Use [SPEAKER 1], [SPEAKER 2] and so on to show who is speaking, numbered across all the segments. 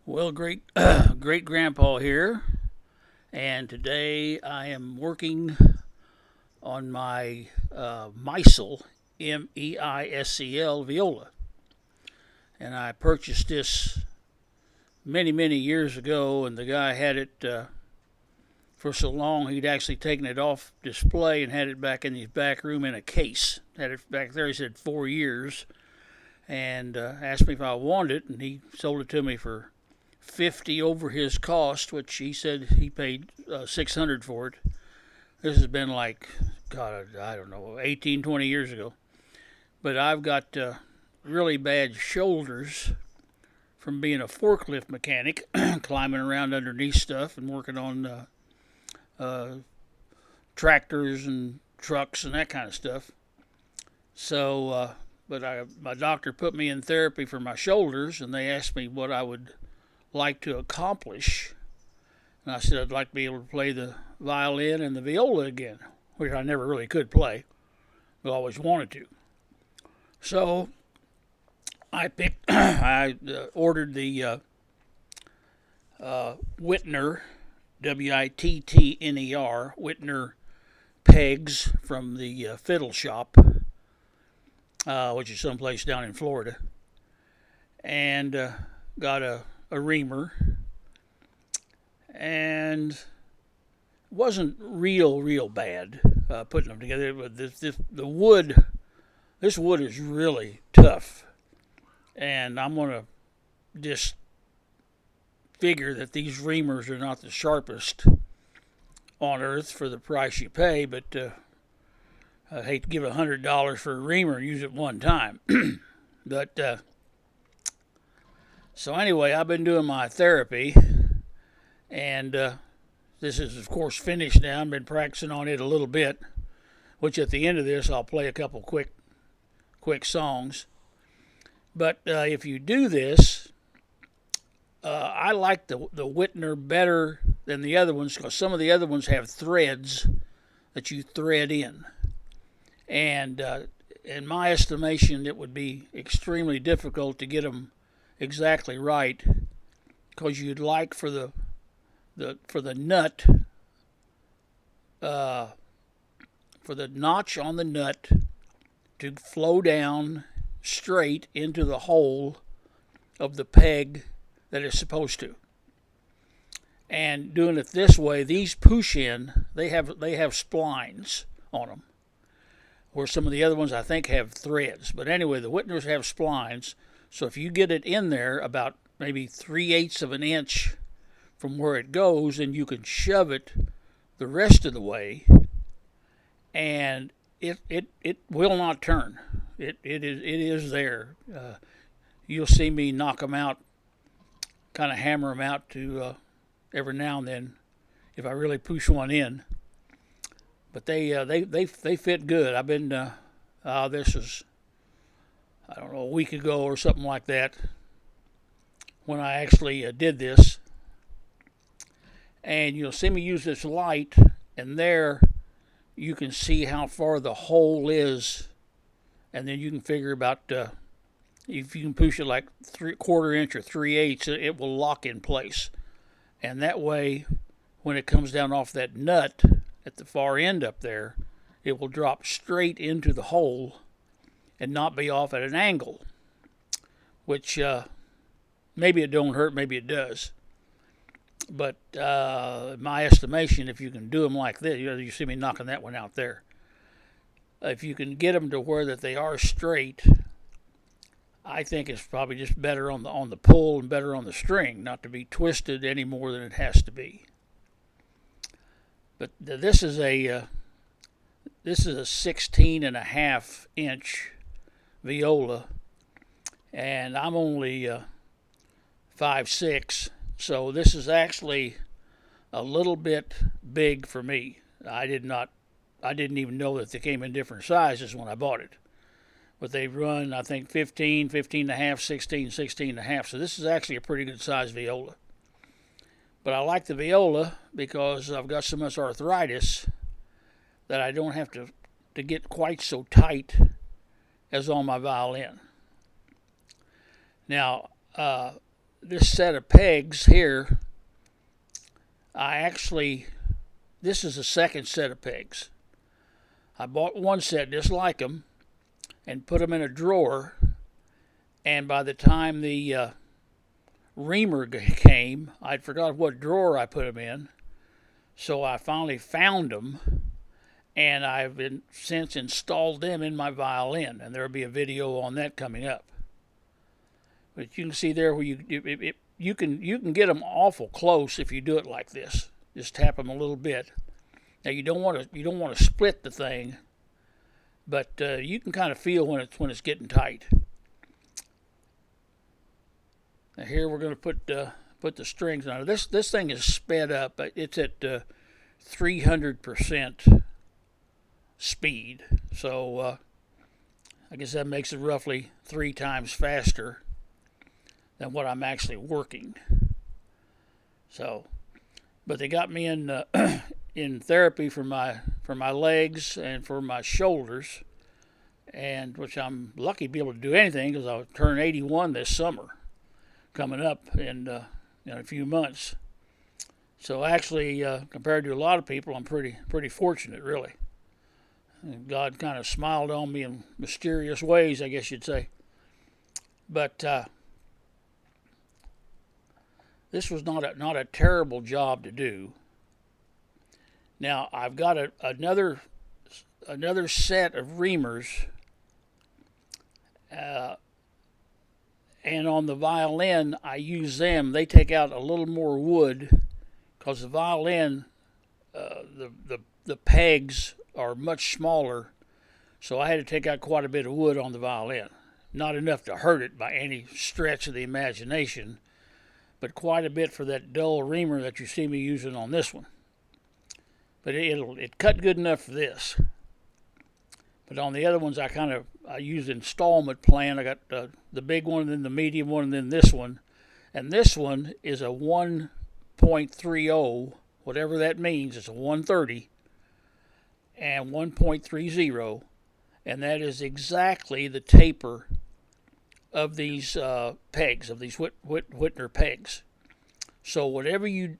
[SPEAKER 1] Well, great grandpa here, and today I am working on my Meisel, Meiscel viola, and I purchased this many years ago, and the guy had it for so long he'd actually taken it off display and had it back in his back room in a case. Had it back there. He said 4 years, and asked me if I wanted it, and he sold it to me for 50 over his cost, which he said he paid 600 for it. This has been like, God, I don't know, 18, 20 years ago. But I've got really bad shoulders from being a forklift mechanic, climbing around underneath stuff and working on uh, tractors and trucks and that kind of stuff. So, my doctor put me in therapy for my shoulders, and they asked me what I would like to accomplish. And I said I'd like to be able to play the violin and the viola again, which I never really could play, but always wanted to. So I ordered the Wittner, Wittner, Wittner pegs from the fiddle shop, which is someplace down in Florida, and got a reamer, and it wasn't real bad putting them together. But this wood is really tough, and I'm gonna just figure that these reamers are not the sharpest on earth for the price you pay. But I hate to give $100 for a reamer and use it one time. But so anyway, I've been doing my therapy, and this is of course finished now. I've been practicing on it a little bit, which at the end of this I'll play a couple quick songs. But if you do this, I like the Wittner better than the other ones because some of the other ones have threads that you thread in, and in my estimation, it would be extremely difficult to get them exactly right because you'd like for the nut for the notch on the nut to flow down straight into the hole of the peg that it's supposed to. And doing it this way, these push-in, they have splines on them, where some of the other ones I think have threads. But anyway, the Wittners have splines, so if you get it in there about maybe 3/8 of an inch from where it goes, and you can shove it the rest of the way, and it will not turn. It is there. You'll see me knock them out, kind of hammer them out to every now and then if I really push one in. But they fit good. I've been this is, I don't know, a week ago or something like that when I actually did this. And you'll see me use this light, and there you can see how far the hole is, and then you can figure about if you can push it like 3/4 inch or 3/8, it will lock in place. And that way, when it comes down off that nut at the far end up there, it will drop straight into the hole and not be off at an angle, which maybe it don't hurt, maybe it does. But in my estimation, if you can do them like this, you see me knocking that one out there. If you can get them to where that they are straight, I think it's probably just better on the pull and better on the string, not to be twisted any more than it has to be. But this is a 16.5-inch viola, and I'm only 5'6", so this is actually a little bit big for me. I didn't even know that they came in different sizes when I bought it. But they run, I think, 15, 15.5, 16, 16.5. So this is actually a pretty good size viola. But I like the viola because I've got so much arthritis that I don't have to get quite so tight as on my violin. Now, this set of pegs here, this is the second set of pegs. I bought one set just like them and put them in a drawer, and by the time the reamer came, I'd forgot what drawer I put them in, so I finally found them, and I've since installed them in my violin, and there'll be a video on that coming up. But you can see there where you can get them awful close if you do it like this. Just tap them a little bit. Now you don't want to split the thing, but you can kind of feel when it's getting tight. Now here we're going to put the strings on. This thing is sped up. It's at 300% speed, so I guess that makes it roughly 3 times faster than what I'm actually working. So, but they got me in in therapy for my legs and for my shoulders, and which I'm lucky to be able to do anything because I'll turn 81 this summer, coming up in a few months. So actually, compared to a lot of people, I'm pretty fortunate, really. And God kind of smiled on me in mysterious ways, I guess you'd say. But this was not a terrible job to do. Now I've got another set of reamers, and on the violin I use them. They take out a little more wood because the violin, the pegs are much smaller, so I had to take out quite a bit of wood on the violin. Not enough to hurt it by any stretch of the imagination, but quite a bit for that dull reamer that you see me using on this one. But it cut good enough for this. But on the other ones, I use installment plan. I got the big one, and then the medium one, and then this one. And this one is a 1.30, whatever that means. It's a 130 and 1.30, and that is exactly the taper of these pegs, of these Wittner pegs. So whatever you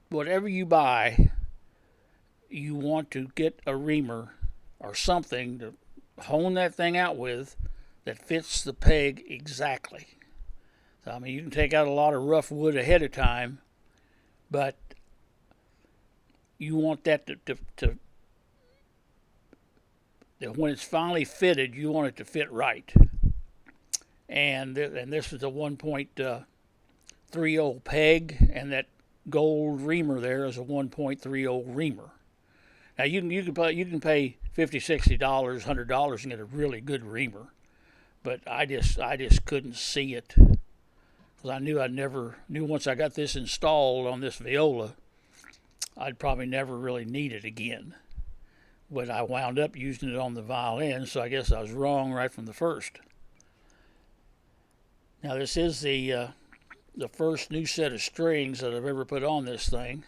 [SPEAKER 1] buy, you want to get a reamer or something to hone that thing out with that fits the peg exactly. So, I mean, you can take out a lot of rough wood ahead of time, but you want that to when it's finally fitted, you want it to fit right. And this is a 1.30 peg, and that gold reamer there is a 1.30 reamer. Now you can pay $50, $60, $100 and get a really good reamer, but I just couldn't see it because I knew once I got this installed on this viola, I'd probably never really need it again. But I wound up using it on the violin, so I guess I was wrong right from the first. Now this is the first new set of strings that I've ever put on this thing,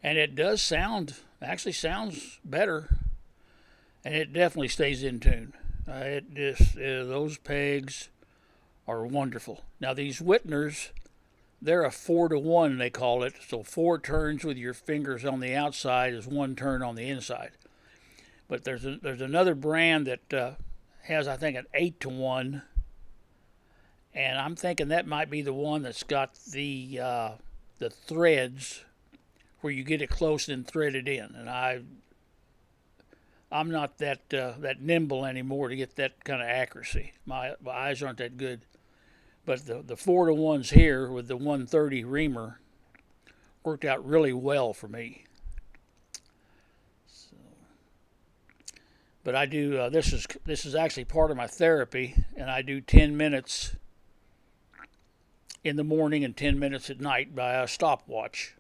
[SPEAKER 1] and it does actually sounds better, and it definitely stays in tune. Those pegs are wonderful. Now these Wittners, they're a 4-to-1, they call it. So 4 turns with your fingers on the outside is 1 turn on the inside. But there's another brand that has, I think, an 8-to-1, and I'm thinking that might be the one that's got the threads where you get it close and thread it in. And I'm not that nimble anymore to get that kind of accuracy. My eyes aren't that good. But the 4-to-1s here with the 130 reamer worked out really well for me. So, but I do this is actually part of my therapy, and I do 10 minutes in the morning and 10 minutes at night by a stopwatch.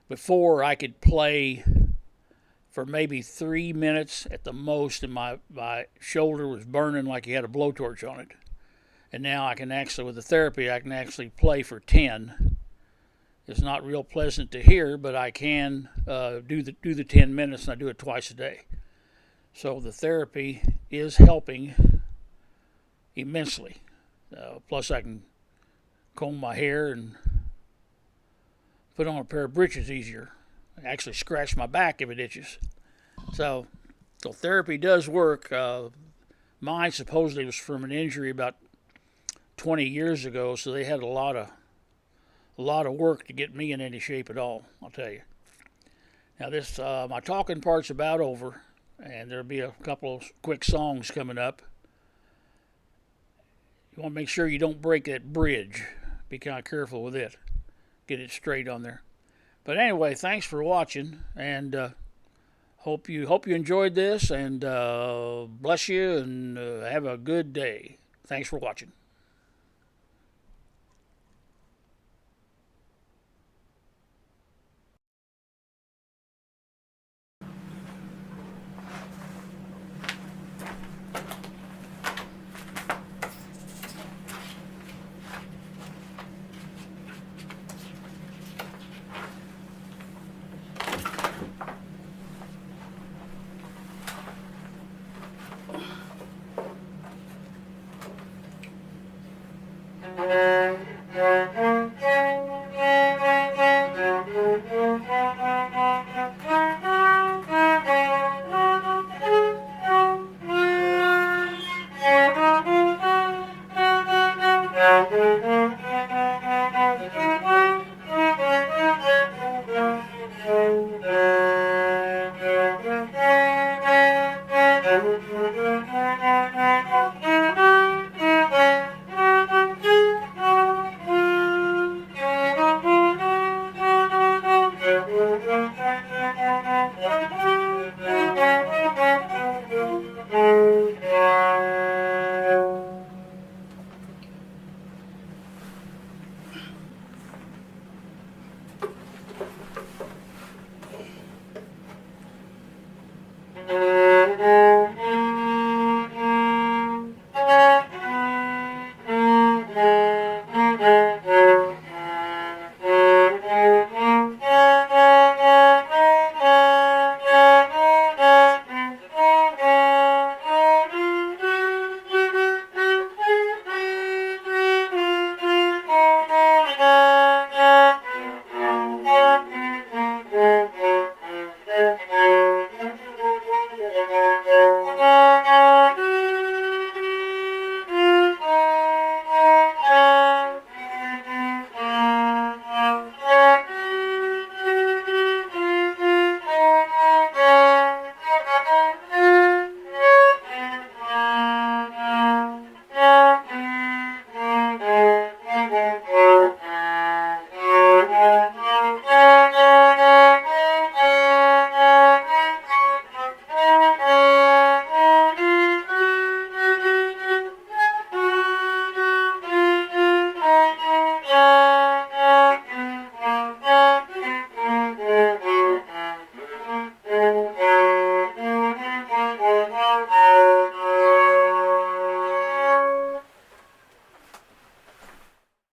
[SPEAKER 1] Before I could play for maybe 3 minutes at the most, and my shoulder was burning like you had a blowtorch on it. And now I can actually, with the therapy, I can actually play for 10. It's not real pleasant to hear, but I can do the 10 minutes, and I do it twice a day. So the therapy is helping immensely. Plus, I can comb my hair and put on a pair of breeches easier. I actually scratch my back if it itches. So, so therapy does work. Mine supposedly was from an injury about 20 years ago, so they had a lot of work to get me in any shape at all. I'll tell you. Now this my talking part's about over, and there'll be a couple of quick songs coming up. You want to make sure you don't break that bridge. Be kind of careful with it. Get it straight on there. But anyway, thanks for watching, and hope you enjoyed this, and bless you, and have a good day. Thanks for watching.